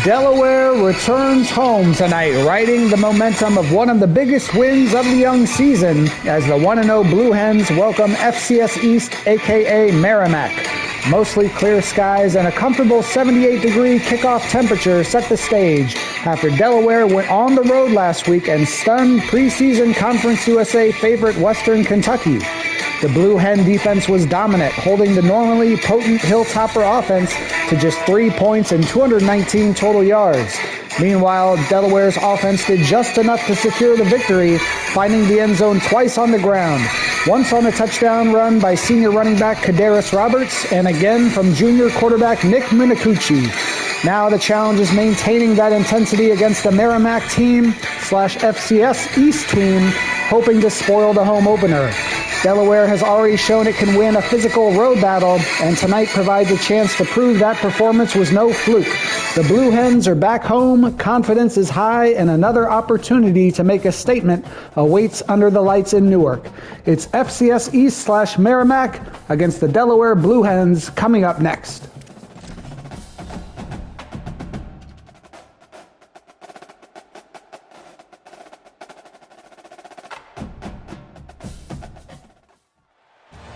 Delaware returns home tonight, riding the momentum of one of the biggest wins of the young season as the 1-0 Blue Hens welcome FCS East, aka Merrimack. Mostly clear skies and a comfortable 78-degree kickoff temperature set the stage after Delaware went on the road last week and stunned preseason Conference USA favorite Western Kentucky. The Blue Hen defense was dominant, holding the normally potent Hilltopper offense to just 3 points and 219 total yards. Meanwhile, Delaware's offense did just enough to secure the victory, finding the end zone twice on the ground. Once on a touchdown run by senior running back Kadaris Roberts, and again from junior quarterback Nick Minacucci. Now the challenge is maintaining that intensity against the Merrimack team/FCS East team, hoping to spoil the home opener. Delaware has already shown it can win a physical road battle, and tonight provides a chance to prove that performance was no fluke. The Blue Hens are back home, confidence is high, and another opportunity to make a statement awaits under the lights in Newark. It's FCS East/Merrimack against the Delaware Blue Hens coming up next.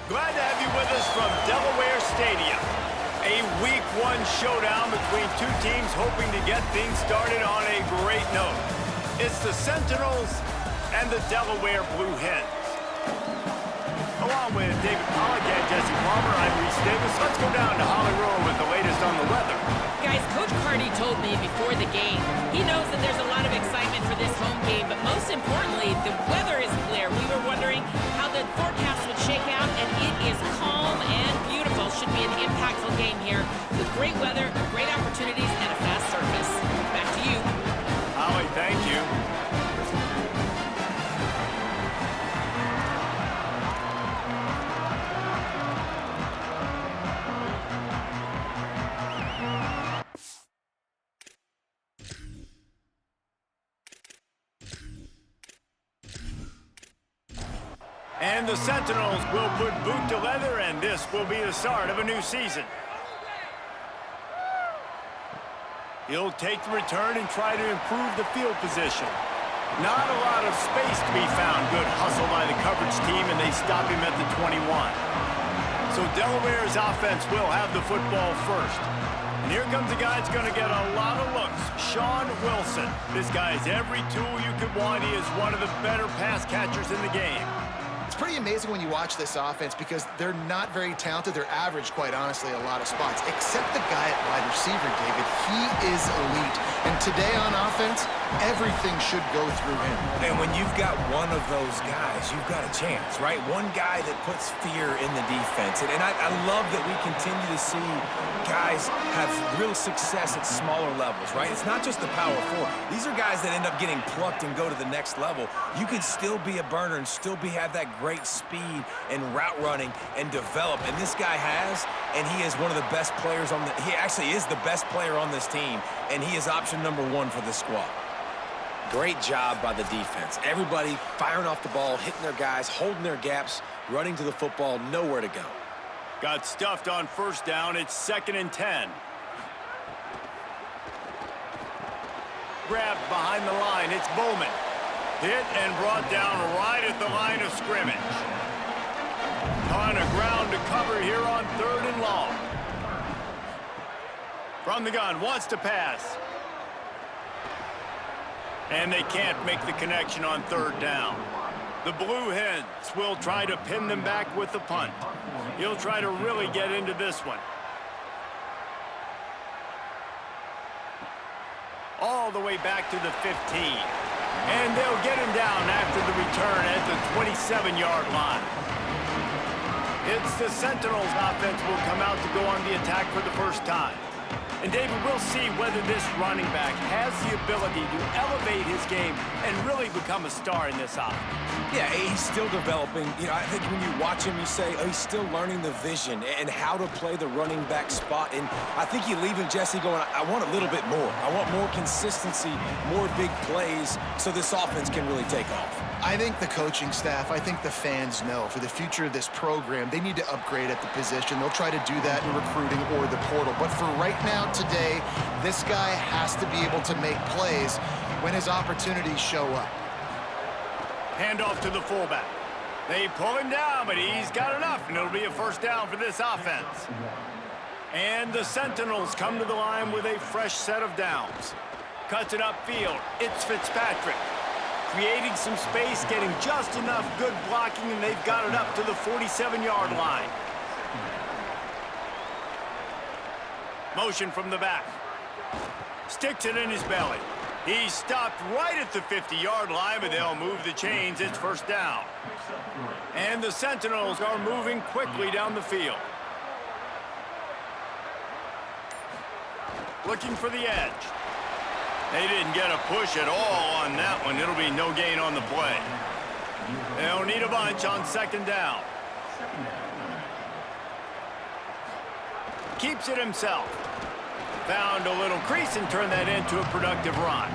Glad to have you with us from Delaware Stadium. A Week 1 showdown between two teams hoping to get things started on a great note. It's the Sentinels and the Delaware Blue Hens. Along with David Pollack and Jesse Palmer, I'm Reese Davis. Let's go down to Hollywood with the latest on the weather. Guys, Coach Carty told me before the game, he knows that there's a lot of excitement for this home game, but most importantly, the weather is clear. We were wondering how the forecast would shake out, and it is calm and beautiful. Should be an impactful game here with great weather, great opportunities, and a fast surface. Back to you. Holly, thank you. And the Sentinels will put boot to leather, and this will be the start of a new season. He'll take the return and try to improve the field position. Not a lot of space to be found. Good hustle by the coverage team, and they stop him at the 21. So Delaware's offense will have the football first. And here comes a guy that's going to get a lot of looks, Sean Wilson. This guy has every tool you could want. He is one of the better pass catchers in the game. It's pretty amazing when you watch this offense because they're not very talented. They're average, quite honestly, a lot of spots. Except the guy at wide receiver, David. He is elite. And today on offense, everything should go through him. And when you've got one of those guys, you've got a chance, right? One guy that puts fear in the defense. And I love that we continue to see guys have real success at smaller levels, right? It's not just the power four. These are guys that end up getting plucked and go to the next level. You can still be a burner and still have that great speed and route running and develop. And this guy has, and he is one of the best players on he actually is the best player on this team, and he is option number 1 for this squad. Great job by the defense. Everybody firing off the ball, hitting their guys, holding their gaps, running to the football, nowhere to go. Got stuffed on first down. It's 2nd and 10. Grabbed behind the line. It's Bowman. Hit and brought down right at the line of scrimmage. Ton of ground to cover here on 3rd and long. From the gun, wants to pass. And they can't make the connection on 3rd down. The Blue Hens will try to pin them back with the punt. He'll try to really get into this one. All the way back to the 15. And they'll get him down after the return at the 27-yard line. It's the Sentinels offense will come out to go on the attack for the first time. And David, we'll see whether this running back has the ability to elevate his game and really become a star in this offense. Yeah, he's still developing. You know, I think when you watch him, you say, oh, he's still learning the vision and how to play the running back spot. And I think you leave him, Jesse, going, I want a little bit more. I want more consistency, more big plays so this offense can really take off. I think the coaching staff, I think the fans know for the future of this program, they need to upgrade at the position. They'll try to do that in recruiting or the portal. But for right now, out today. This guy has to be able to make plays when his opportunities show up. Handoff to the fullback. They pull him down, but he's got enough, and it'll be a first down for this offense. And the Sentinels come to the line with a fresh set of downs. Cuts it upfield. It's Fitzpatrick. Creating some space, getting just enough good blocking, and they've got it up to the 47-yard line. Motion from the back. Sticks it in his belly. He's stopped right at the 50-yard line, but they'll move the chains. It's first down. And the Sentinels are moving quickly down the field. Looking for the edge. They didn't get a push at all on that one. It'll be no gain on the play. They'll need a bunch on second down. Keeps it himself. Found a little crease and turned that into a productive run.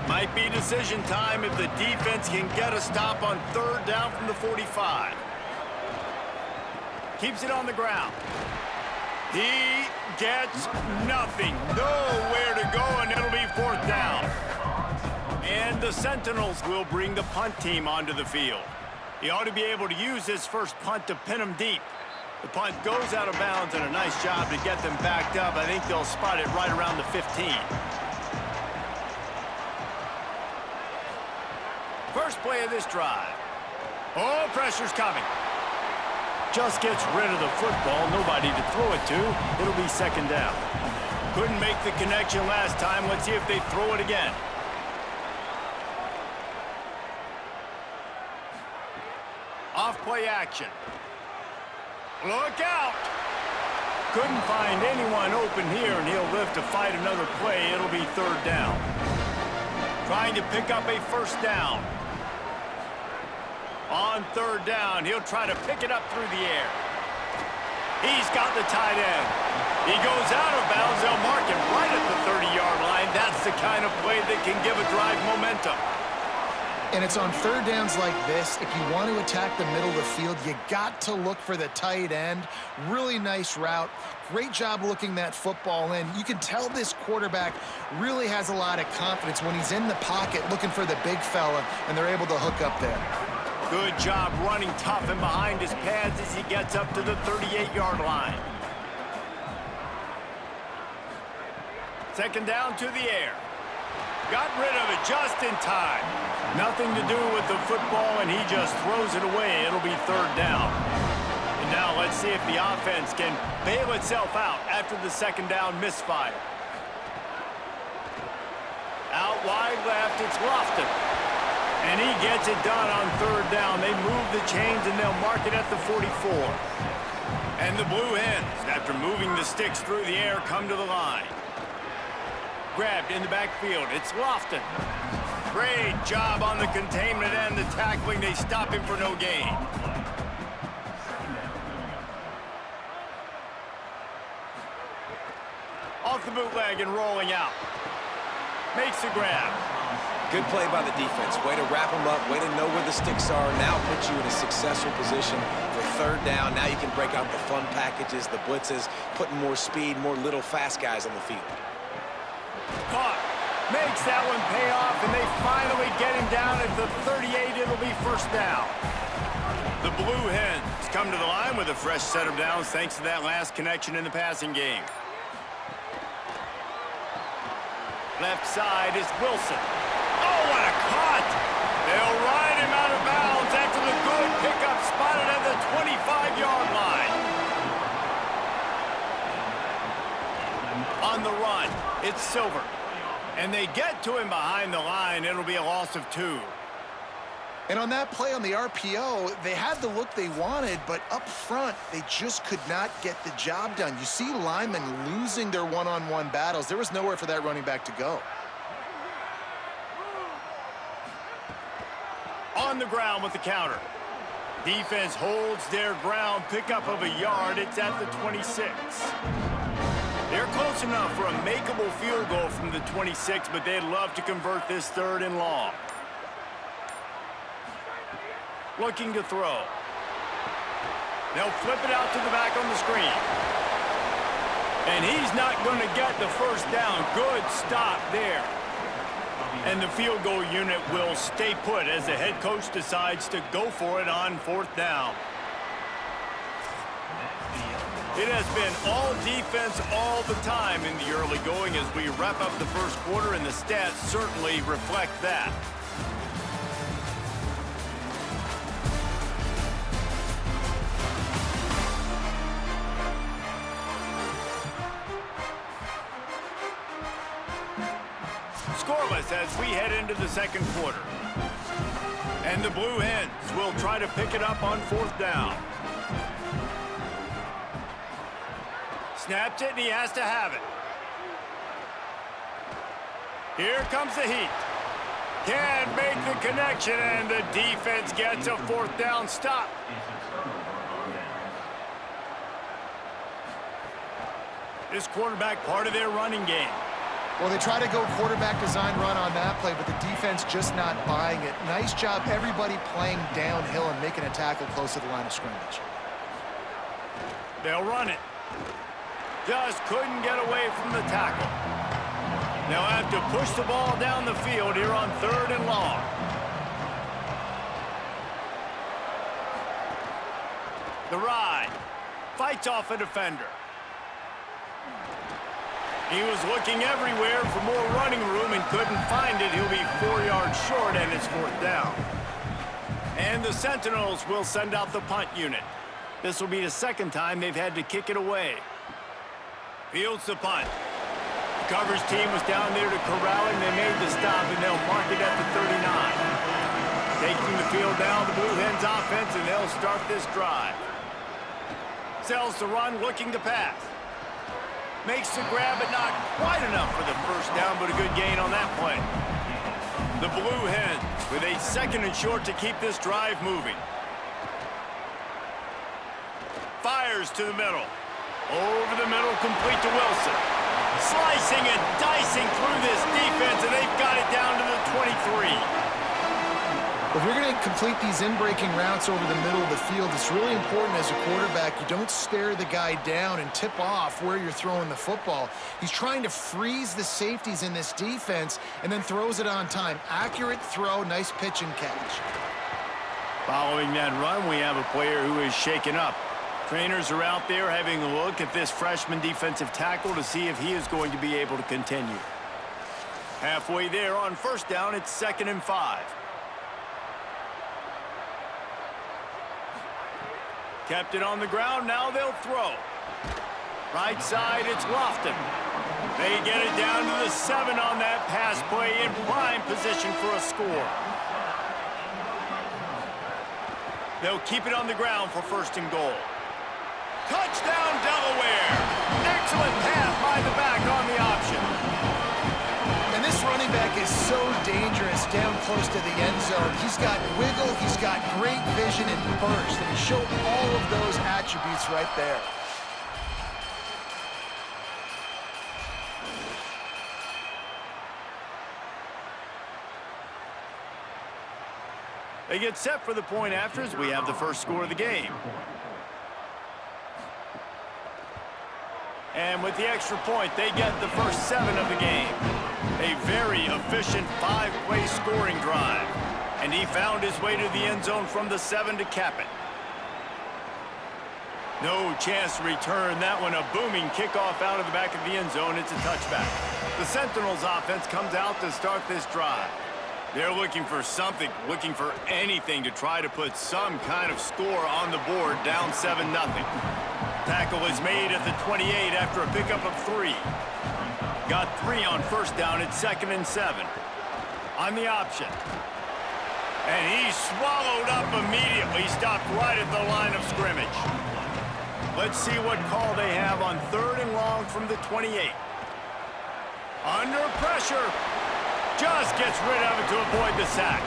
Might be decision time if the defense can get a stop on third down from the 45. Keeps it on the ground. He gets nothing. Nowhere to go, and it'll be fourth down. And the Sentinels will bring the punt team onto the field. He ought to be able to use his first punt to pin him deep. The punt goes out of bounds, and a nice job to get them backed up. I think they'll spot it right around the 15. First play of this drive. Oh, pressure's coming. Just gets rid of the football. Nobody to throw it to. It'll be second down. Couldn't make the connection last time. Let's see if they throw it again. Off play action. Look out! Couldn't find anyone open here, and he'll live to fight another play. It'll be third down. Trying to pick up a first down. On third down, he'll try to pick it up through the air. He's got the tight end. He goes out of bounds. They'll mark him right at the 30-yard line. That's the kind of play that can give a drive momentum. And it's on third downs like this, if you want to attack the middle of the field, you got to look for the tight end. Really nice route. Great job looking that football in. You can tell this quarterback really has a lot of confidence when he's in the pocket looking for the big fella, and they're able to hook up there. Good job running tough and behind his pads as he gets up to the 38-yard line. Second down to the air. Got rid of it just in time. Nothing to do with the football, and he just throws it away. It'll be third down. And now let's see if the offense can bail itself out after the second down misfire. Out wide left, it's Lofton. And he gets it done on third down. They move the chains, and they'll mark it at the 44. And the Blue Hens, after moving the sticks through the air, come to the line. Grabbed in the backfield. It's Lofton. Great job on the containment and the tackling. They stop him for no gain. Off the bootleg and rolling out. Makes the grab. Good play by the defense. Way to wrap them up. Way to know where the sticks are. Now put you in a successful position for third down. Now you can break out the fun packages, the blitzes, putting more speed, more little fast guys on the field. Caught. Makes that one pay off, and they finally get him down at the 38. It'll be first down. The Blue Hens come to the line with a fresh set of downs thanks to that last connection in the passing game. Left side is Wilson. Oh, what a cut! They'll ride him out of bounds after the good pickup spotted at the 25-yard line. On the run, it's Silver. And they get to him behind the line. It'll be a loss of 2. And on that play on the RPO, they had the look they wanted, but up front, they just could not get the job done. You see linemen losing their one-on-one battles. There was nowhere for that running back to go. On the ground with the counter. Defense holds their ground. Pickup of a yard. It's at the 26. They're close enough for a makeable field goal from the 26, but they'd love to convert this third and long. Looking to throw. They'll flip it out to the back on the screen. And he's not going to get the first down. Good stop there. And the field goal unit will stay put as the head coach decides to go for it on 4th down. It has been all defense all the time in the early going as we wrap up the first quarter, and the stats certainly reflect that. Scoreless as we head into the second quarter. And the Blue Hens will try to pick it up on 4th down. Snaps it, and he has to have it. Here comes the heat. Can't make the connection, and the defense gets a 4th down stop. This quarterback part of their running game. Well, they try to go quarterback design run on that play, but the defense just not buying it. Nice job, everybody playing downhill and making a tackle close to the line of scrimmage. They'll run it. Just couldn't get away from the tackle. They'll have to push the ball down the field here on 3rd and long. The ride. Fights off a defender. He was looking everywhere for more running room and couldn't find it. He'll be 4 yards short, and it's 4th down. And the Sentinels will send out the punt unit. This will be the second time they've had to kick it away. Fields the punt. The coverage team was down there to corral him. They made the stop, and they'll mark it at the 39. Taking the field down, the Blue Hens offense, and they'll start this drive. Sells the run, looking to pass. Makes the grab, but not quite enough for the first down, but a good gain on that play. The Blue Hens with a 2nd and short to keep this drive moving. Fires to the middle. Over the middle, complete to Wilson. Slicing and dicing through this defense, and they've got it down to the 23. If you're going to complete these in-breaking routes over the middle of the field, it's really important as a quarterback you don't stare the guy down and tip off where you're throwing the football. He's trying to freeze the safeties in this defense and then throws it on time. Accurate throw, nice pitch and catch. Following that run, we have a player who is shaken up. Trainers are out there having a look at this freshman defensive tackle to see if he is going to be able to continue. Halfway there on 1st down, it's 2nd and 5. Kept it on the ground, now they'll throw. Right side, it's Lofton. They get it down to the 7 on that pass play in prime position for a score. They'll keep it on the ground for 1st and goal. Touchdown, Delaware! Excellent pass by the back on the option. And this running back is so dangerous down close to the end zone. He's got wiggle, he's got great vision and burst, and he showed all of those attributes right there. They get set for the point after as we have the first score of the game. And with the extra point, they get the first 7 of the game. A very efficient 5-play scoring drive. And he found his way to the end zone from the 7 to cap it. No chance to return that one. A booming kickoff out of the back of the end zone. It's a touchback. The Sentinels offense comes out to start this drive. They're looking for something, looking for anything to try to put some kind of score on the board, down 7-0. Tackle is made at the 28 after a pickup of 3. Got 3 on 1st down. It's 2nd and 7. On the option. And he's swallowed up immediately. Stopped right at the line of scrimmage. Let's see what call they have on 3rd and long from the 28. Under pressure. Just gets rid of it to avoid the sack.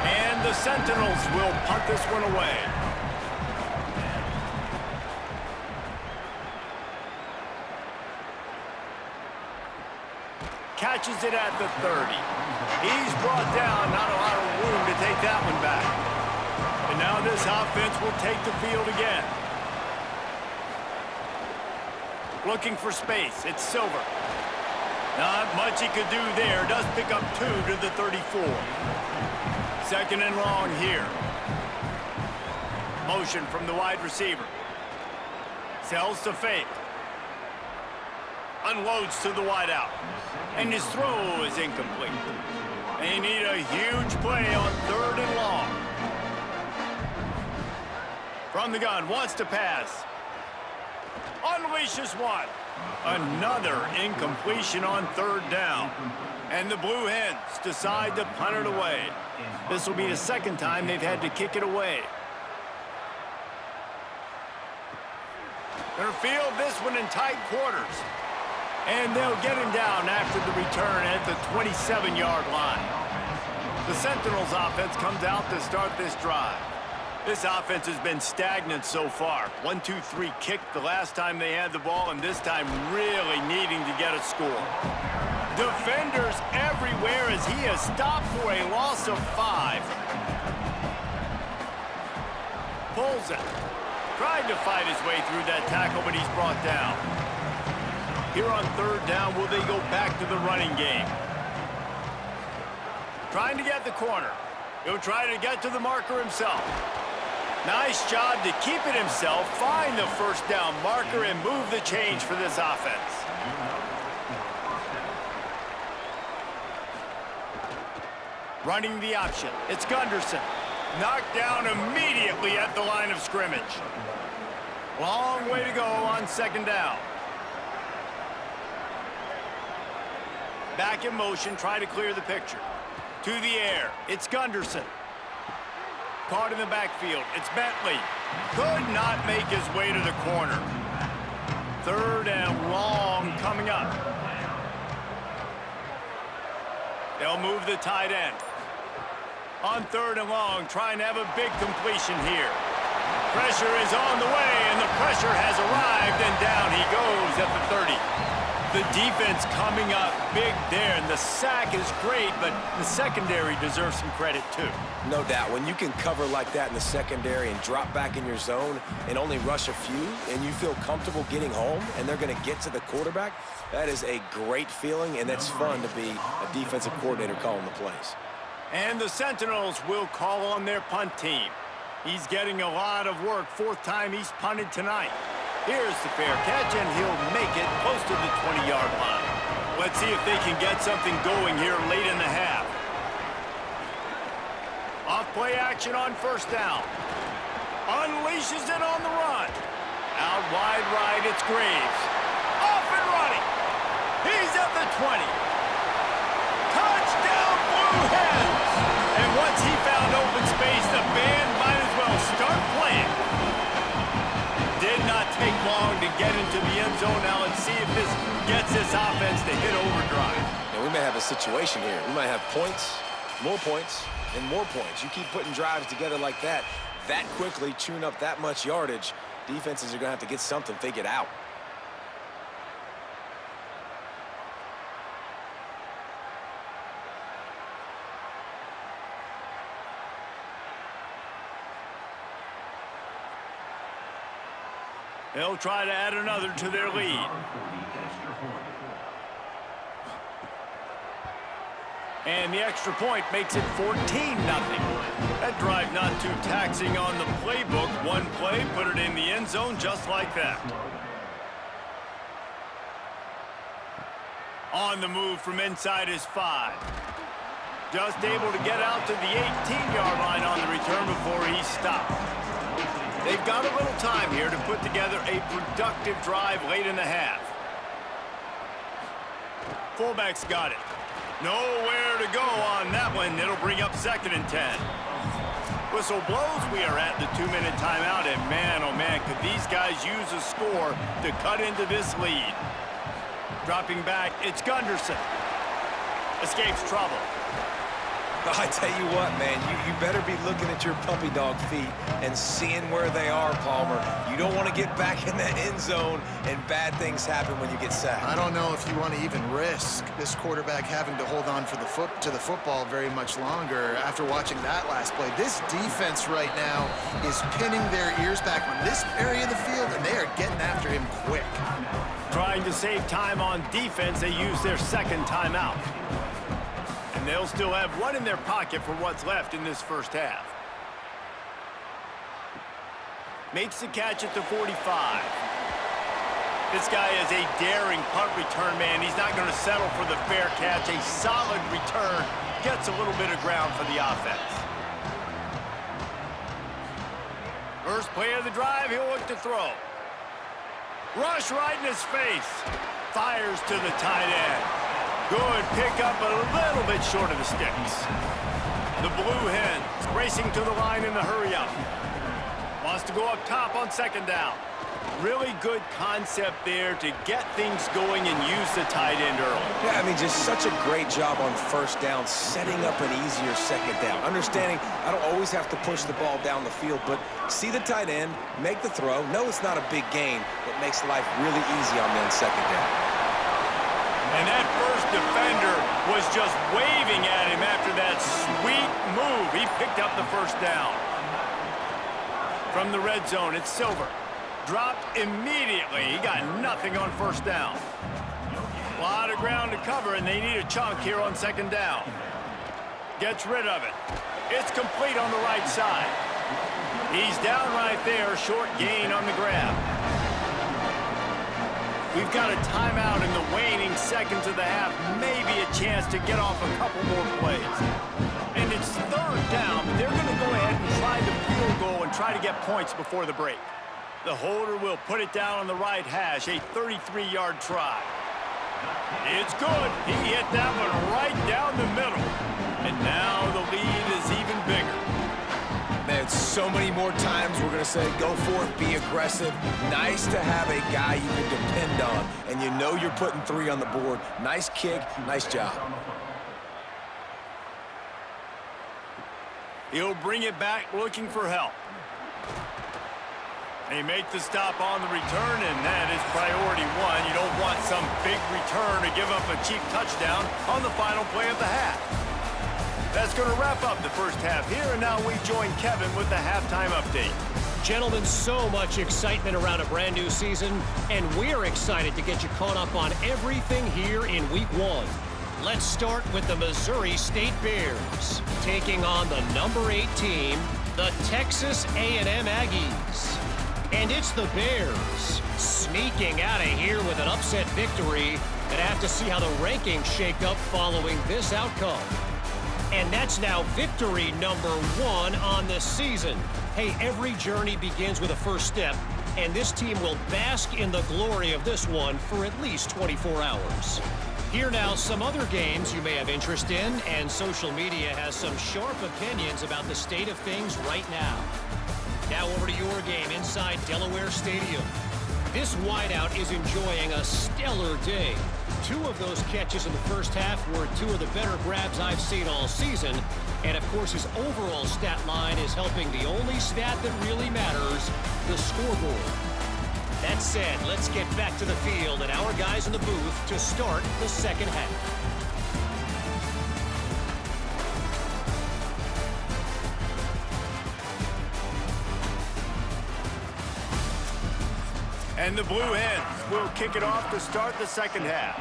And the Sentinels will punt this one away. Catches it at the 30. He's brought down, not a lot of room to take that one back. And now this offense will take the field again. Looking for space. It's Silver. Not much he could do there. Does pick up 2 to the 34. Second and long here. Motion from the wide receiver. Sells to fake. Unloads to the wide out. And his throw is incomplete. They need a huge play on 3rd and long. From the gun, wants to pass. Unleashes one. Another incompletion on 3rd down. And the Blue Hens decide to punt it away. This will be the 2nd time they've had to kick it away. They'll field this one in tight quarters. And they'll get him down after the return at the 27-yard line. The Sentinels offense comes out to start this drive. This offense has been stagnant so far. 1-2-3 kick the last time they had the ball, and this time really needing to get a score. Defenders everywhere as he has stopped for a loss of 5. Pulls it. Tried to fight his way through that tackle, but he's brought down. Here on 3rd down, will they go back to the running game? Trying to get the corner. He'll try to get to the marker himself. Nice job to keep it himself, find the 1st down marker, and move the change for this offense. Running the option. It's Gunderson. Knocked down immediately at the line of scrimmage. Long way to go on 2nd down. Back in motion, try to clear the picture. To the air, it's Gunderson. Caught in the backfield, it's Bentley. Could not make his way to the corner. 3rd and long coming up. They'll move the tight end. On 3rd and long, trying to have a big completion here. Pressure is on the way, and the pressure has arrived, and down he goes at the 30. The defense coming up big there, and the sack is great, but the secondary deserves some credit too. No doubt. When you can cover like that in the secondary and drop back in your zone and only rush a few, and you feel comfortable getting home, and they're going to get to the quarterback, that is a great feeling, and that's fun to be a defensive coordinator calling the plays. And the Sentinels will call on their punt team. He's getting a lot of work. 4th time he's punted tonight. Here's the fair catch, and he'll make it close to the 20-yard line. Let's see if they can get something going here late in the half. Off play action on 1st down. Unleashes it on the run. Out wide right, it's Graves. Off and running. He's at the 20. Touchdown, Blue Hens! And once he found open space, the band might as well start playing. Did not take long to get into the end zone. Now let's see if this gets this offense to hit overdrive. Now we may have a situation here. We might have points, and more points. You keep putting drives together like that quickly, chewing up that much yardage, defenses are going to have to get something figured out. They'll try to add another to their lead. And the extra point makes it 14-0. That drive not too taxing on the playbook. One play, put it in the end zone just like that. On the move from inside his 5. Just able to get out to the 18-yard line on the return before he stopped. They've got a little time here to put together a productive drive late in the half. Fullback's got it. Nowhere to go on that one. It'll bring up 2nd and 10. Whistle blows. We are at the 2-minute timeout, and man, oh man, could these guys use a score to cut into this lead. Dropping back, it's Gunderson. Escapes trouble. I tell you what, man, you better be looking at your puppy dog feet and seeing where they are, Palmer. You don't want to get back in that end zone and bad things happen when you get sacked. I don't know if you want to even risk this quarterback having to hold on for to the football very much longer after watching that last play. This defense right now is pinning their ears back on this area of the field, and they are getting after him quick. Trying to save time on defense, they use their second timeout. And they'll still have one in their pocket for what's left in this first half. Makes the catch at the 45. This guy is a daring punt return man. He's not going to settle for the fair catch. A solid return gets a little bit of ground for the offense. First play of the drive, he'll look to throw. Rush right in his face. Fires to the tight end. Good pickup, but a little bit short of the sticks. The Blue Hens racing to the line in the hurry-up. Wants to go up top on second down. Really good concept there to get things going and use the tight end early. Yeah, I mean, just such a great job on first down, setting up an easier second down. Understanding I don't always have to push the ball down the field, but see the tight end, make the throw. No, it's not a big gain, but makes life really easy on them second down. And that first defender was just waving at him after that sweet move. He picked up the first down. From the red zone, it's Silver. Dropped immediately. He got nothing on first down. A lot of ground to cover, and they need a chunk here on second down. Gets rid of it. It's complete on the right side. He's down right there. Short gain on the grab. We've got a timeout in the waning seconds of the half. Maybe a chance to get off a couple more plays. And it's third down, but they're going to go ahead and try the field goal and try to get points before the break. The holder will put it down on the right hash, a 33-yard try. It's good. He hit that one right down the middle. And now the lead is even bigger. Man, so many more times we're going to say, go for it, be aggressive. Nice to have a guy you can depend on, and you know you're putting 3 on the board. Nice kick, nice job. He'll bring it back looking for help. They make the stop on the return, and that is priority 1. You don't want some big return to give up a cheap touchdown on the final play of the half. That's going to wrap up the first half here, and now we join Kevin with the halftime update. Gentlemen, so much excitement around a brand new season, and we're excited to get you caught up on everything here in Week 1. Let's start with the Missouri State Bears, taking on the number 8 team, the Texas A&M Aggies. And it's the Bears sneaking out of here with an upset victory, and have to see how the rankings shake up following this outcome. And that's now victory number 1 on the season. Hey, every journey begins with a first step, and this team will bask in the glory of this one for at least 24 hours. Here now, some other games you may have interest in, and social media has some sharp opinions about the state of things right now. Now over to your game inside Delaware Stadium. This wideout is enjoying a stellar day. 2 of those catches in the first half were 2 of the better grabs I've seen all season. And of course, his overall stat line is helping the only stat that really matters, the scoreboard. That said, let's get back to the field and our guys in the booth to start the second half. And the Blue Hens will kick it off to start the second half.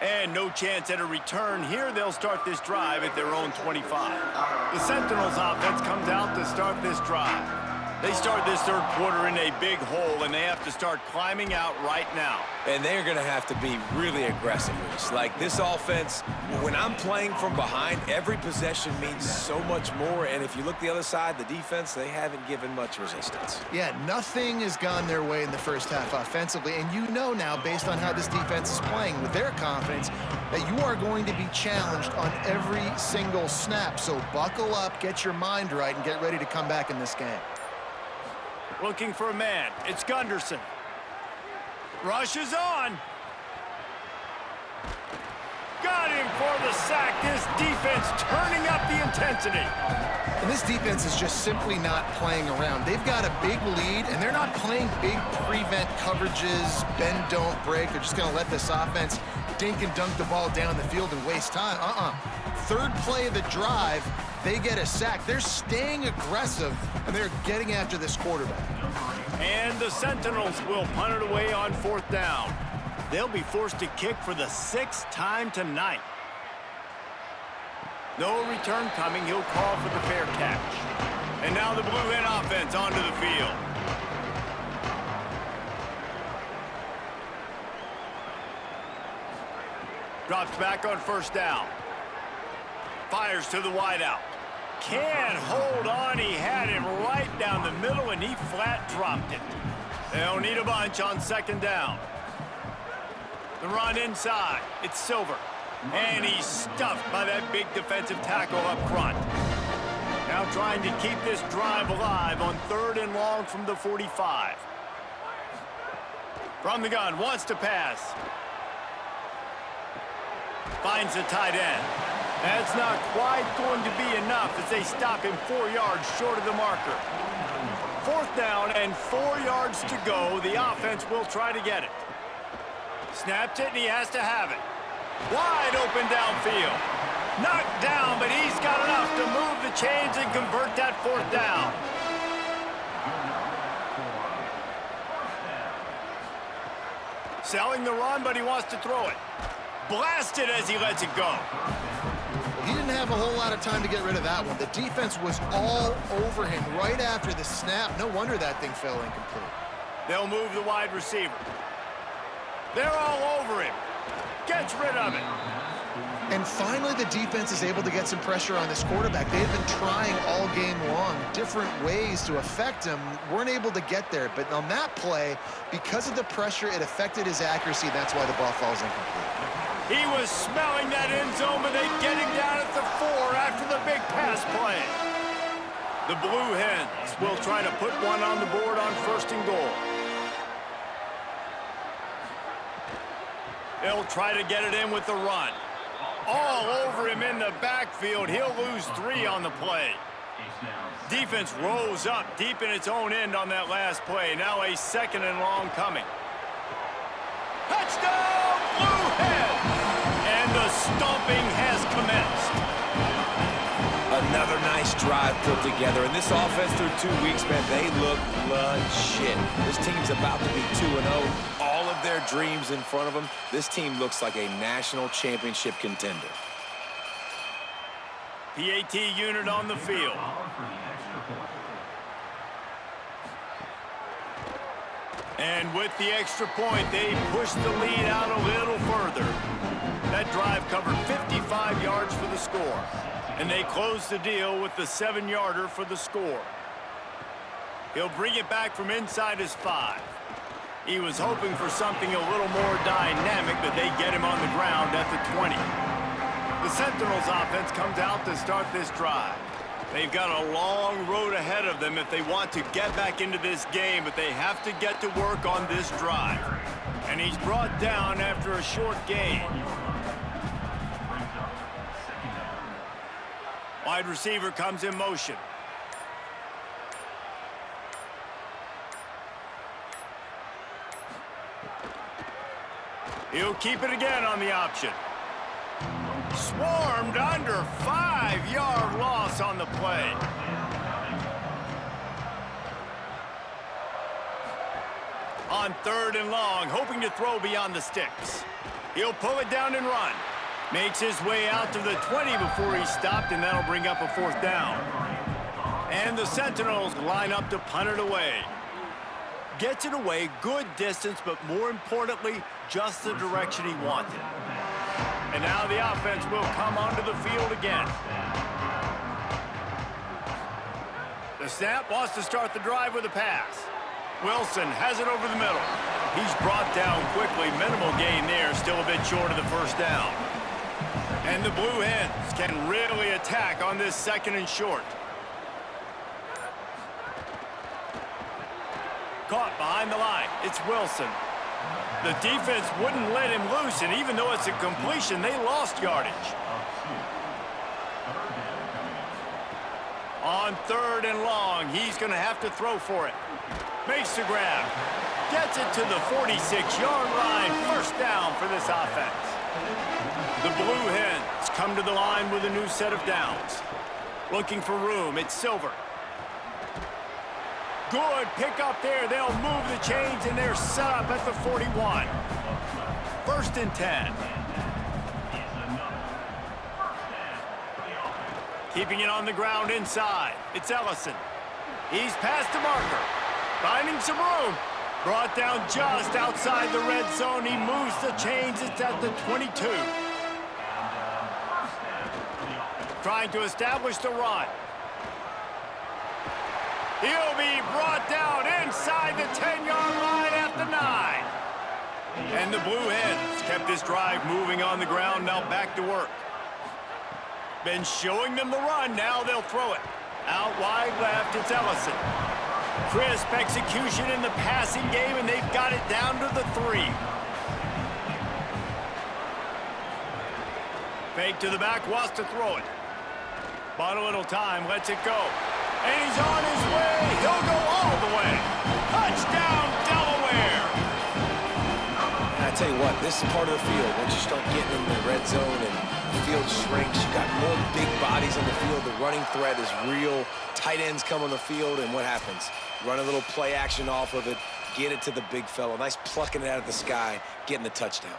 And no chance at a return here. They'll start this drive at their own 25. The Sentinels offense comes out to start this drive. They start this third quarter in a big hole, and they have to start climbing out right now. And they're going to have to be really aggressive. Like this offense, when I'm playing from behind, every possession means so much more. And if you look the other side, the defense, they haven't given much resistance. Yeah, nothing has gone their way in the first half offensively. And you know now, based on how this defense is playing with their confidence, that you are going to be challenged on every single snap. So buckle up, get your mind right, and get ready to come back in this game. Looking for a man. It's Gunderson. Rush is on. Got him for the sack. This defense turning up the intensity. And this defense is just simply not playing around. They've got a big lead, and they're not playing big prevent coverages, bend, don't break. They're just going to let this offense dink and dunk the ball down the field and waste time. Third play of the drive, they get a sack. They're staying aggressive, and they're getting after this quarterback. And the Sentinels will punt it away on 4th down. They'll be forced to kick for the 6th time tonight. No return coming. He'll call for the fair catch. And now the Blue Hen offense onto the field. Drops back on 1st down. Fires to the wideout. Can't hold on. He had him right down the middle, and he flat dropped it. They'll need a bunch on 2nd down. The run inside. It's Silver. And he's stuffed by that big defensive tackle up front. Now trying to keep this drive alive on 3rd and long from the 45. From the gun, wants to pass. Finds the tight end. That's not quite going to be enough as they stop him 4 yards short of the marker. 4th down and 4 yards to go. The offense will try to get it. Snapped it, and he has to have it. Wide open downfield. Knocked down, but he's got enough to move the chains and convert that 4th down. Selling the run, but he wants to throw it. Blasted as he lets it go. He didn't have a whole lot of time to get rid of that one. The defense was all over him right after the snap. No wonder that thing fell incomplete. They'll move the wide receiver. They're all over him. Gets rid of it. And finally, the defense is able to get some pressure on this quarterback. They've been trying all game long, different ways to affect him. Weren't able to get there. But on that play, because of the pressure, it affected his accuracy. That's why the ball falls incomplete. He was smelling that end zone, but they get him down at the 4 after the big pass play. The Blue Hens will try to put one on the board on 1st and goal. They'll try to get it in with the run. All over him in the backfield. He'll lose 3 on the play. Defense rolls up deep in its own end on that last play. Now a 2nd and long coming. Touchdown, Blue Hens! And the stomping has commenced. Another nice drive put together. And this offense through 2 weeks, man, they look legit. This team's about to be 2-0. All of their dreams in front of them. This team looks like a national championship contender. PAT unit on the field. And with the extra point, they push the lead out a little further. That drive covered 55 yards for the score. And they close the deal with the 7-yarder for the score. He'll bring it back from inside his 5. He was hoping for something a little more dynamic, but they get him on the ground at the 20. The Sentinels offense comes out to start this drive. They've got a long road ahead of them if they want to get back into this game, but they have to get to work on this drive. And he's brought down after a short gain. Wide receiver comes in motion. He'll keep it again on the option. Swarmed under, 5-yard loss on the play. On 3rd and long, hoping to throw beyond the sticks. He'll pull it down and run. Makes his way out to the 20 before he stopped, and that'll bring up a 4th down. And the Sentinels line up to punt it away. Gets it away, good distance, but more importantly, just the direction he wanted. And now the offense will come onto the field again. The snap wants to start the drive with a pass. Wilson has it over the middle. He's brought down quickly. Minimal gain there, still a bit short of the 1st down. And the Blue Hens can really attack on this 2nd and short. Caught behind the line. It's Wilson. The defense wouldn't let him loose, and even though it's a completion, they lost yardage. On 3rd and long, he's going to have to throw for it. Makes the grab. Gets it to the 46-yard line. 1st down for this offense. The Blue Hens come to the line with a new set of downs. Looking for room. It's Silver. Good pick up there. They'll move the chains, and they're set up at the 41. 1st and 10. Keeping it on the ground inside. It's Ellison. He's past the marker. Finding some room. Brought down just outside the red zone. He moves the chains. It's at the 22. Trying to establish the run. He'll be brought down inside the 10-yard line at the 9. And the Blue Hens kept this drive moving on the ground. Now back to work. Been showing them the run. Now they'll throw it. Out wide left, it's Ellison. Crisp execution in the passing game, and they've got it down to the 3. Fake to the back, wants to throw it. Bought a little time, lets it go. And he's on his way. He'll go all the way. Touchdown, Delaware. I tell you what, this is part of the field. Once you start getting in the red zone and the field shrinks, you got more big bodies on the field. The running threat is real. Tight ends come on the field, and what happens? Run a little play action off of it, get it to the big fellow. Nice plucking it out of the sky, getting the touchdown.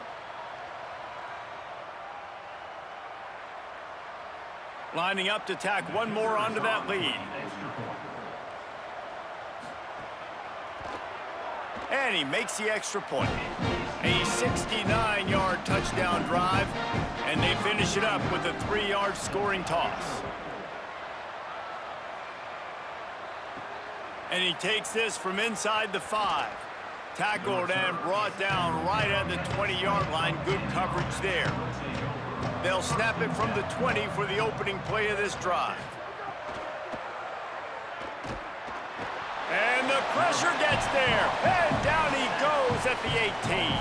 Lining up to tack one more onto that lead. And he makes the extra point. A 69-yard touchdown drive, and they finish it up with a 3-yard scoring toss. And he takes this from inside the 5. Tackled and brought down right at the 20-yard line. Good coverage there. They'll snap it from the 20 for the opening play of this drive. And the pressure gets there. And down he goes at the 18.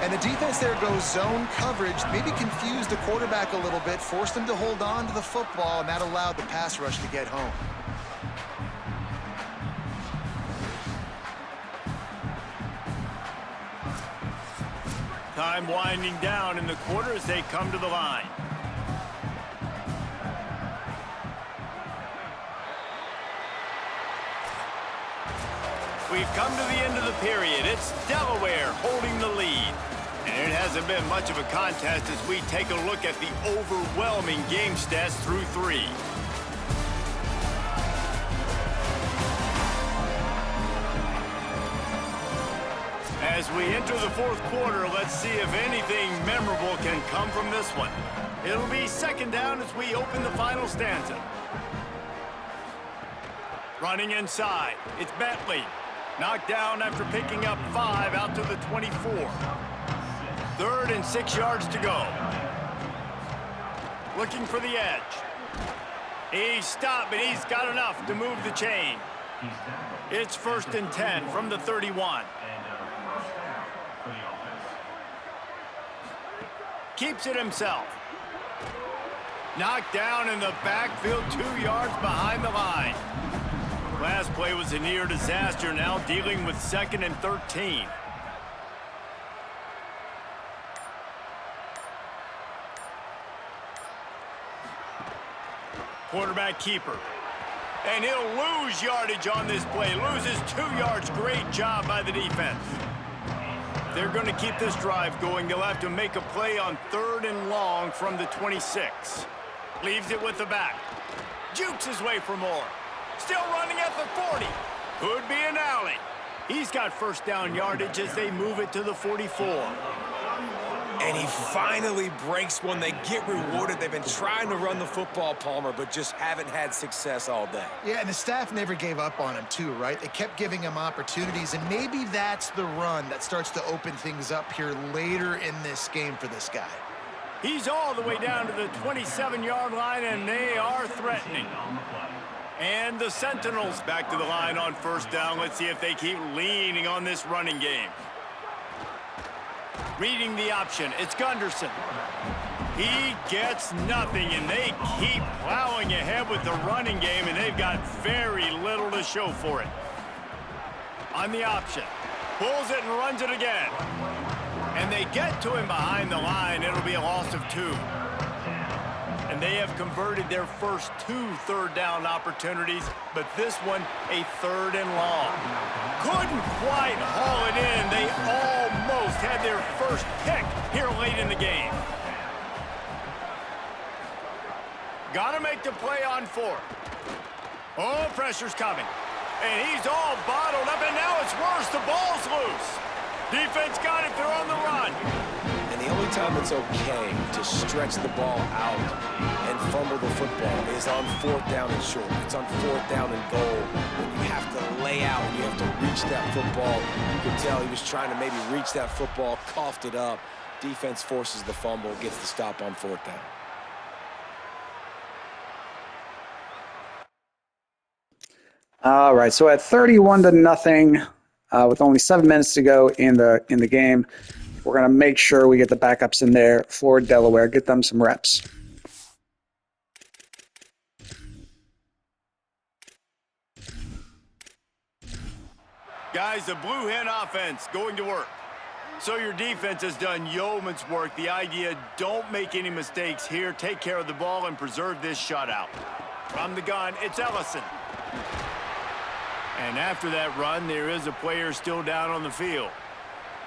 And the defense there goes zone coverage, maybe confused the quarterback a little bit, forced him to hold on to the football, and that allowed the pass rush to get home. Time winding down in the quarter as they come to the line. We've come to the end of the period. It's Delaware holding the lead. And it hasn't been much of a contest as we take a look at the overwhelming game stats through 3. As we enter the 4th quarter, let's see if anything memorable can come from this one. It'll be 2nd down as we open the final stanza. Running inside, it's Bentley. Knocked down after picking up 5 out to the 24. 3rd and 6 yards to go. Looking for the edge. He's stopped, but he's got enough to move the chain. It's 1st and 10 from the 31. Keeps it himself. Knocked down in the backfield, 2 yards behind the line. Last play was a near disaster, now dealing with 2nd and 13. Quarterback keeper. And he'll lose yardage on this play. Loses 2 yards. Great job by the defense. They're going to keep this drive going. They'll have to make a play on 3rd and long from the 26. Leaves it with the back. Jukes his way for more. Still running at the 40. Could be an alley. He's got 1st down yardage as they move it to the 44. And he finally breaks one. They get rewarded. They've been trying to run the football, Palmer, but just haven't had success all day. Yeah, and the staff never gave up on him, too, right? They kept giving him opportunities, and maybe that's the run that starts to open things up here later in this game for this guy. He's all the way down to the 27-yard line, and they are threatening. And the Sentinels back to the line on 1st down. Let's see if they keep leaning on this running game. Reading the option, it's Gunderson. He gets nothing, and they keep plowing ahead with the running game, and they've got very little to show for it. On the option, pulls it and runs it again. And they get to him behind the line. It'll be a loss of 2. And they have converted their first 2 third-down opportunities, but this one a 3rd and long. Couldn't quite haul it in. They almost had their first pick here late in the game. Got to make the play on 4th. Oh, pressure's coming. And he's all bottled up, and now it's worse. The ball's loose. Defense got it. They're on the run. And the only time it's okay to stretch the ball out and fumble the football is on 4th down and short. It's on 4th down and goal when you have to lay out and you have to reach that football. You could tell he was trying to maybe reach that football, coughed it up. Defense forces the fumble, gets the stop on 4th down. All right, so at 31-0, with only 7 minutes to go in the game, we're going to make sure we get the backups in there for Delaware, get them some reps. Guys, the Blue Hen offense going to work. So your defense has done yeoman's work. The idea, don't make any mistakes here. Take care of the ball and preserve this shutout. From the gun, it's Ellison. And after that run, there is a player still down on the field.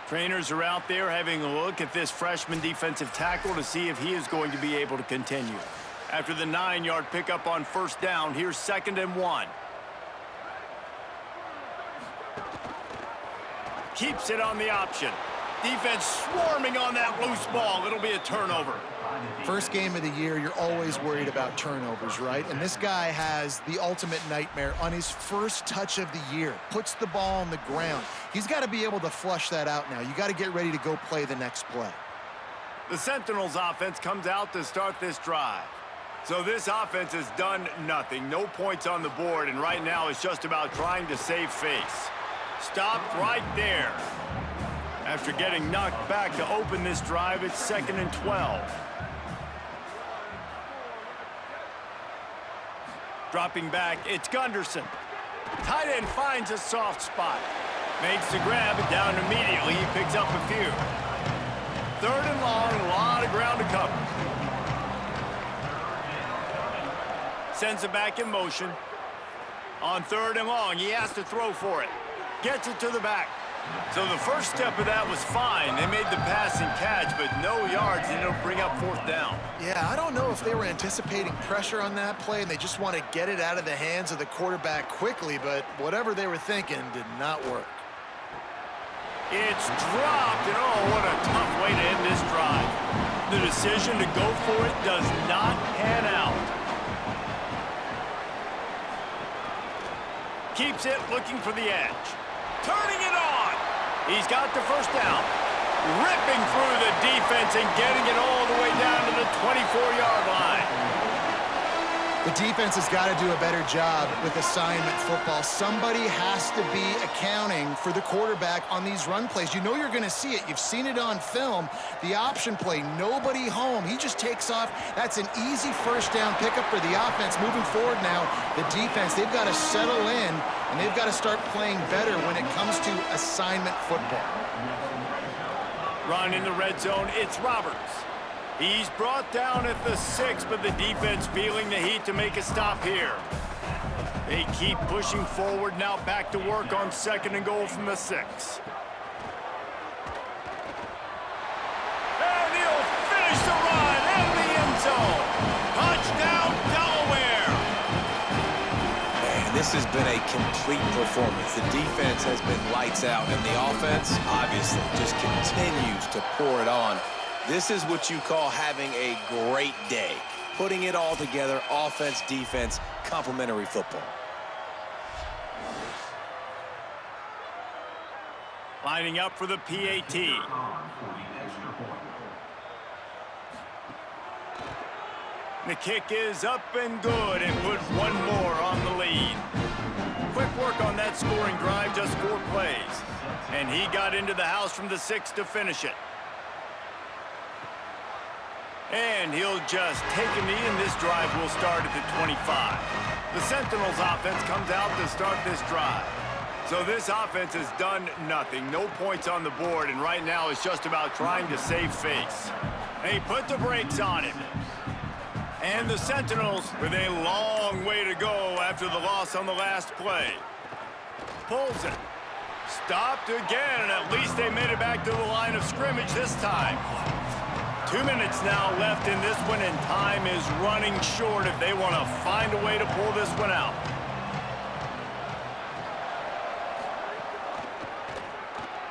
Trainers are out there having a look at this freshman defensive tackle to see if he is going to be able to continue. After the 9-yard pickup on 1st down, here's 2nd and 1. Keeps it on the option. Defense swarming on that loose ball. It'll be a turnover. First game of the year, you're always worried about turnovers, right? And this guy has the ultimate nightmare on his first touch of the year. Puts the ball on the ground. He's got to be able to flush that out now. You got to get ready to go play the next play. The Sentinels offense comes out to start this drive. So this offense has done nothing. No points on the board, and right now it's just about trying to save face. Stopped right there. After getting knocked back to open this drive, it's 2nd and 12. Dropping back, it's Gunderson. Tight end finds a soft spot. Makes the grab, and down immediately. He picks up a few. 3rd and long, a lot of ground to cover. Sends it back in motion. On 3rd and long, he has to throw for it. Gets it to the back. So the first step of that was fine. They made the pass and catch, but no yards, and it'll bring up 4th down. Yeah, I don't know if they were anticipating pressure on that play and they just want to get it out of the hands of the quarterback quickly, but whatever they were thinking did not work. It's dropped, and oh, what a tough way to end this drive. The decision to go for it does not pan out. Keeps it, looking for the edge. Turning it on. He's got the 1st down. Ripping through the defense and getting it all the way down to the 24-yard line. The defense has got to do a better job with assignment football. Somebody has to be accounting for the quarterback on these run plays. You know you're going to see it. You've seen it on film. The option play, nobody home. He just takes off. That's an easy 1st down pickup for the offense. Moving forward now, the defense, they've got to settle in, and they've got to start playing better when it comes to assignment football. Run in the red zone, it's Roberts. He's brought down at the 6, but the defense feeling the heat to make a stop here. They keep pushing forward, now back to work on 2nd and goal from the 6. And he'll finish the run in the end zone. Touchdown, Delaware. Man, this has been a complete performance. The defense has been lights out, and the offense, obviously, just continues to pour it on. This is what you call having a great day. Putting it all together, offense, defense, complementary football. Lining up for the PAT. The kick is up and good, and put one more on the lead. Quick work on that scoring drive, just 4 plays. And he got into the house from the 6 to finish it. And he'll just take a knee, and this drive will start at the 25. The Sentinels offense comes out to start this drive. So this offense has done nothing. No points on the board, and right now it's just about trying to save face. And he put the brakes on him. And the Sentinels with a long way to go after the loss on the last play. Pulls it. Stopped again, and at least they made it back to the line of scrimmage this time. 2 minutes now left in this one, and time is running short if they want to find a way to pull this one out.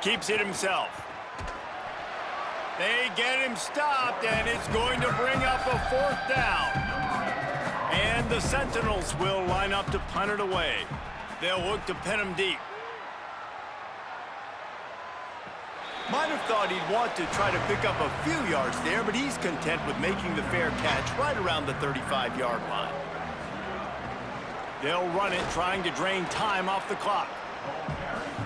Keeps it himself. They get him stopped, and it's going to bring up a 4th down. And the Sentinels will line up to punt it away. They'll look to pin him deep. Might have thought he'd want to try to pick up a few yards there, but he's content with making the fair catch right around the 35-yard line. They'll run it, trying to drain time off the clock.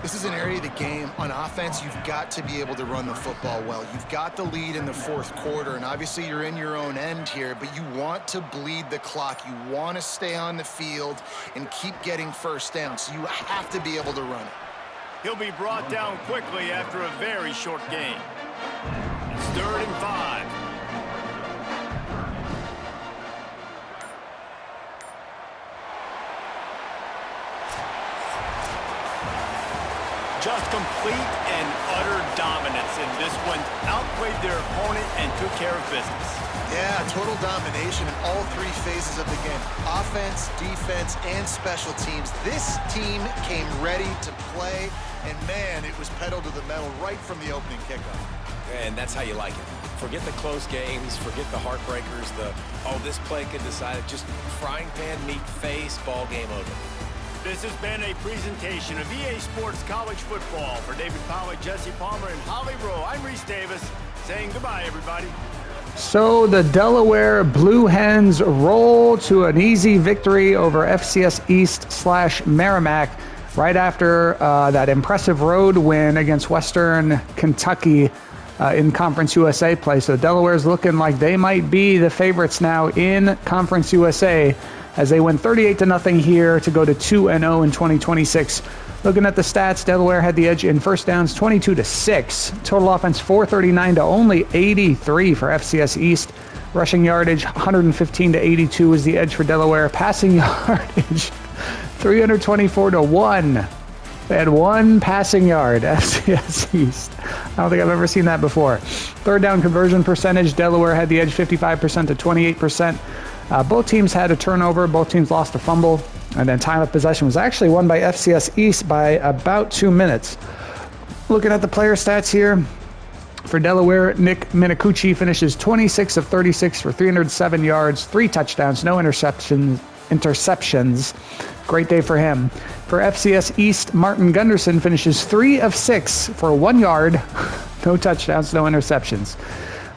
This is an area of the game. On offense, you've got to be able to run the football well. You've got the lead in the 4th quarter, and obviously you're in your own end here, but you want to bleed the clock. You want to stay on the field and keep getting first down, so you have to be able to run it. He'll be brought down quickly after a very short game. It's 3rd and 5. Just complete and utter dominance in this one. Outplayed their opponent and took care of business. Yeah, total domination in all 3 phases of the game. Offense, defense, and special teams. This team came ready to play, and man, it was pedal to the metal right from the opening kickoff. And that's how you like it. Forget the close games, forget the heartbreakers, this play could decide it. Just frying pan, meat face, ball game over. This has been a presentation of EA Sports College Football. For David Pollack, Jesse Palmer, and Holly Rowe, I'm Reese Davis, saying goodbye, everybody. So the Delaware Blue Hens roll to an easy victory over FCS East / Merrimack right after that impressive road win against Western Kentucky in Conference USA play. So Delaware's looking like they might be the favorites now in Conference USA as they win 38-0 here to go to 2-0 in 2026. Looking at the stats, Delaware had the edge in first downs 22-6. Total offense 439 to only 83 for FCS East. Rushing yardage 115 to 82 was the edge for Delaware. Passing yardage 324 to 1. They had 1 passing yard, FCS East. I don't think I've ever seen that before. 3rd down conversion percentage, Delaware had the edge 55% to 28%. Both teams had a turnover. Both teams lost a fumble. And then time of possession was actually won by FCS East by about 2 minutes. Looking at the player stats here, for Delaware, Nick Minicucci finishes 26 of 36 for 307 yards, 3 touchdowns, no interceptions. Great day for him. For FCS East, Martin Gunderson finishes 3 of 6 for 1 yard, no touchdowns, no interceptions.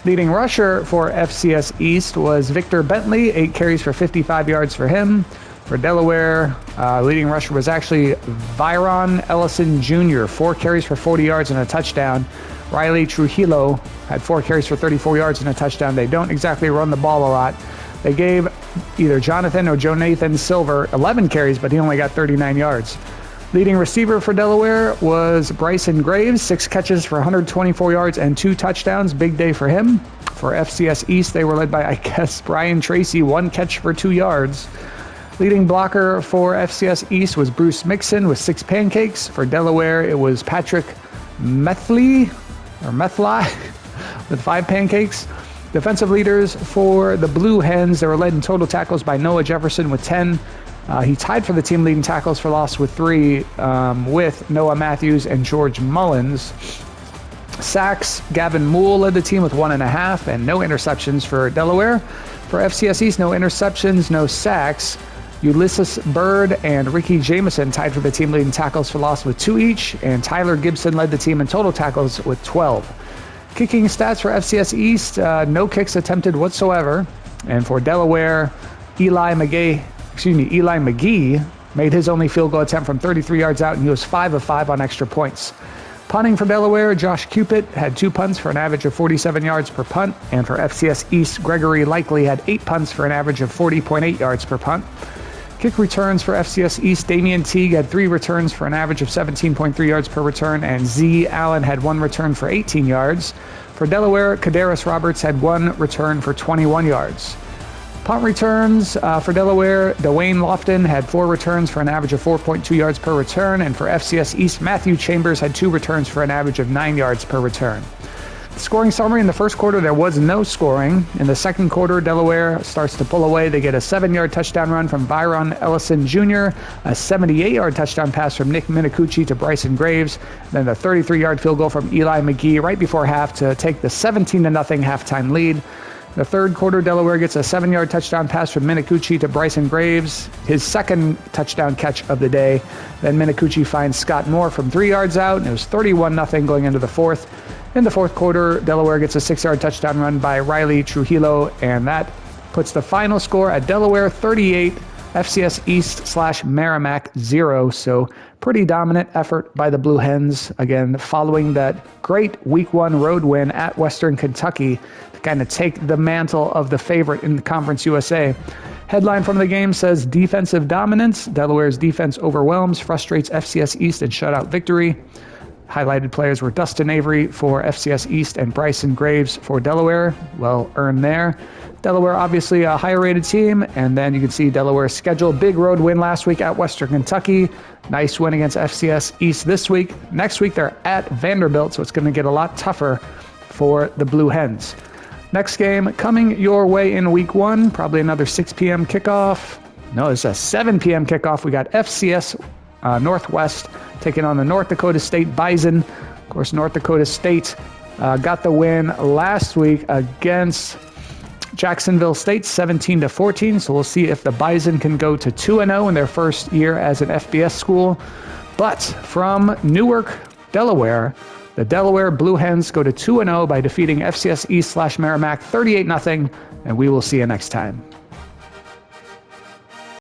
Leading rusher for FCS East was Victor Bentley, 8 carries for 55 yards for him. For Delaware, leading rusher was actually Viron Ellison Jr., 4 carries for 40 yards and a touchdown. Riley Trujillo had 4 carries for 34 yards and a touchdown. They don't exactly run the ball a lot. They gave either Jonathan or Jonathan Silver 11 carries, but he only got 39 yards. Leading receiver for Delaware was Bryson Graves, 6 catches for 124 yards and 2 touchdowns. Big day for him. For FCS East, they were led by, Brian Tracy, 1 catch for 2 yards. Leading blocker for FCS East was Bruce Mixon with 6 pancakes. For Delaware, it was Patrick Methly with 5 pancakes. Defensive leaders for the Blue Hens, they were led in total tackles by Noah Jefferson with 10. He tied for the team leading tackles for loss with 3 with Noah Matthews and George Mullins. Sacks, Gavin Moole led the team with 1.5 and no interceptions for Delaware. For FCS East, no interceptions, no sacks. Ulysses Bird and Ricky Jameson tied for the team leading tackles for loss with 2 each, and Tyler Gibson led the team in total tackles with 12. Kicking stats for FCS East, no kicks attempted whatsoever. And for Delaware, Eli McGee made his only field goal attempt from 33 yards out, and he was 5 of 5 on extra points. Punting for Delaware, Josh Cupid had 2 punts for an average of 47 yards per punt. And for FCS East, Gregory Likely had 8 punts for an average of 40.8 yards per punt. Kick returns for FCS East, Damian Teague had 3 returns for an average of 17.3 yards per return, and Z. Allen had 1 return for 18 yards. For Delaware, Kadaris Roberts had 1 return for 21 yards. Punt returns for Delaware, Dwayne Lofton had 4 returns for an average of 4.2 yards per return, and for FCS East, Matthew Chambers had 2 returns for an average of 9 yards per return. Scoring summary: in the first quarter, there was no scoring. In the second quarter, Delaware starts to pull away. They get a 7-yard touchdown run from Byron Ellison Jr., a 78-yard touchdown pass from Nick Minicucci to Bryson Graves, then a 33-yard field goal from Eli McGee right before half to take the 17-0 halftime lead. The third quarter, Delaware gets a 7-yard touchdown pass from Minicucci to Bryson Graves, his second touchdown catch of the day. Then Minicucci finds Scott Moore from 3 yards out, and it was 31-0 going into the fourth. In the fourth quarter, Delaware gets a 6-yard touchdown run by Riley Trujillo, and that puts the final score at Delaware 38, FCS East / Merrimack 0. So pretty dominant effort by the Blue Hens, again, following that great Week 1 road win at Western Kentucky to kind of take the mantle of the favorite in the Conference USA. Headline from the game says, defensive dominance. Delaware's defense overwhelms, frustrates FCS East in shutout victory. Highlighted players were Dustin Avery for FCS East and Bryson Graves for Delaware. Well earned there. Delaware obviously a higher rated team, and then you can see Delaware's schedule. Big road win last week at Western Kentucky. Nice win against FCS East this week. Next week they're at Vanderbilt, so it's going to get a lot tougher for the Blue Hens. Next game coming your way in Week 1, probably another 6 p.m. kickoff. No, it's a 7 p.m. kickoff. We got FCS Northwest taking on the North Dakota State Bison. Of course, North Dakota State got the win last week against Jacksonville State, 17-14. So we'll see if the Bison can go to 2-0 in their first year as an FBS school. But from Newark, Delaware, the Delaware Blue Hens go to 2-0 by defeating FCS East / Merrimack 38-0. And we will see you next time.